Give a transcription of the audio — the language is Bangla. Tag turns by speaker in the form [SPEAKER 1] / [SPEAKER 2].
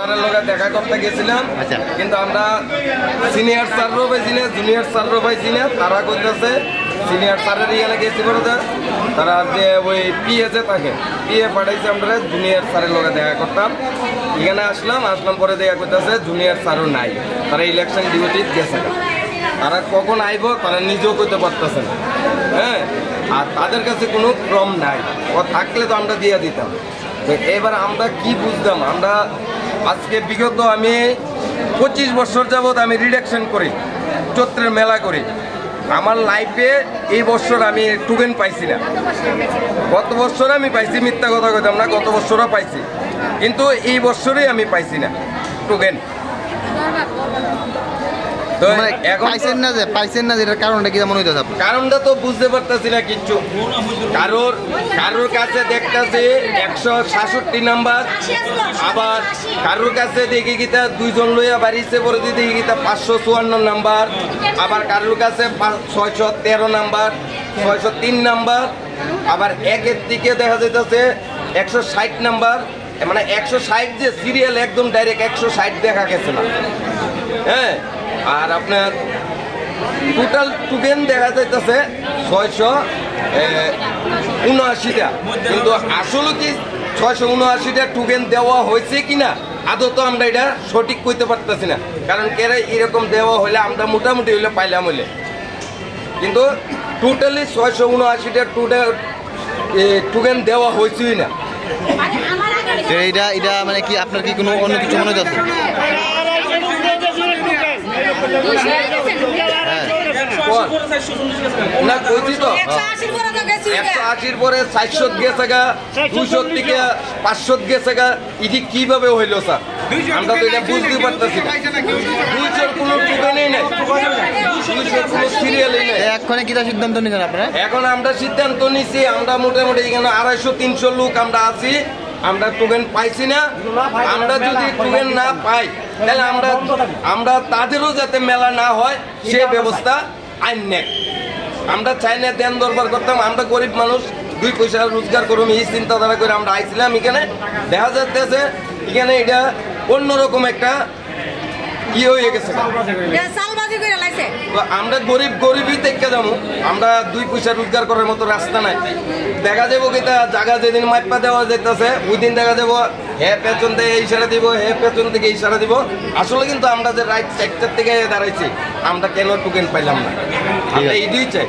[SPEAKER 1] স্যারের লগে দেখা করতে গেছিলাম, কিন্তু আমরা সিনিয়র স্যারও পাইছি না, জুনিয়র স্যারও পাইছি না। তারা কইতেছে সিনিয়র স্যারের এখানে গেছি বলতে তারা যে ওই পিএতে থাকে, পিএ পাঠাইছে আমরা জুনিয়র স্যারের লগে দেখা করতাম। এখানে আসলাম পরে দেখা করতেছে জুনিয়র স্যারও নাই, তারা ইলেকশন ডিউটি গেছে। তারা কখন আইব তারা নিজেও করতে পারতেছে না। হ্যাঁ, আর তাদের কাছে কোনো ক্রম নাই, ও থাকলে তো আমরা দিয়ে দিতাম। তো এবার আমরা কি বুঝতাম, আমরা আজকে বিগত আমি 25 বছর যাবৎ আমি রিডাকশন করি, চৈত্রের মেলা করি। আমার লাইফে এই বছর আমি টোকেন পাইছি না। গত বছর আমি পাইছি, মিথ্যা কথা কইতাম না, গত বছরও পাইছি, কিন্তু এই বছরই আমি পাইছি না টোকেন। কারণটা তো বুঝতে পারতেছি না কিচ্ছু। কারোর কাছে দেখতেছি 166 নাম্বার, আবার কারোর কাছে দেখি গীতা 2 জন লইয়া বাড়িছে পরে দেখি গীতা 554 নাম্বার, আবার কারোর কাছে 613 নাম্বার, 603 নাম্বার, আবার একের দিকে দেখা যাইতেছে 160 নাম্বার। মানে 160 যে সিরিয়াল একদম ডাইরেক্ট 160 দেখা গেছে না। হ্যাঁ, আর আপনার টোটাল টোকেন দেখা যাইতেছে 679টা, কিন্তু আসলে কি 679টা টোকেন দেওয়া হয়েছে কিনা আদৌ তো আমরা এটা সঠিক কইতে পারতেছি না। কারণ কেরা এরকম দেওয়া হলে আমরা মোটামুটি হইলে পাইলাম হইলে, কিন্তু টোটালি 679টা টোকেন দেওয়া হয়েছেই না।
[SPEAKER 2] এটা মানে কি আপনার কি কোনো অন্য কিছু মনে হচ্ছে?
[SPEAKER 1] না কইছি তো 180 পরে 400 গেছে গা, 200 থেকে 500 গেছে গা। এটি কিভাবে হইল স্যার? আমরা তো এটা বুঝতে পারতেছি না। 200 কোনো টোকেনই নাই, 200 কোনো সিরিয়ালই নাই।
[SPEAKER 2] এখন কি সিদ্ধান্ত নিছেন আপনারা? এখন
[SPEAKER 1] আমরা সিদ্ধান্ত নিছি, আমরা মোটামুটি এখানে 250-300 লোক আমরা আছি, আমরা টোকেন পাইছি না। আমরা যদি টোকেন না পাই তাহলে আমরা তাদেরও যাতে মেলা না হয় সে ব্যবস্থা আইন নেই। আমরা চাই না দেন দরবার করতাম। আমরা গরিব মানুষ, 2 পয়সা রোজগার করুম এই চিন্তাধারা করে আমরা আইছিলাম এখানে। দেখা যাচ্ছে এখানে এটা অন্যরকম একটা কি হয়ে গেছে। আমরা গরিবই থেকে যাবো, আমরা 2 পয়সা রোজগার করার মতো রাস্তা নাই। দেখা যাবো কিতা জায়গা যেদিন মাইপা দেওয়া যাইতেছে ওই দিন দেখা যাবো হে পেছন থেকে এই সারা দিব, হে পেছন থেকে এই সারা দিব। আসলে কিন্তু আমরা যে রাইট সেক্টর থেকে দাঁড়াইছি, আমরা কেন টোকেন পাইলাম না, আমরা এইটাই চাই।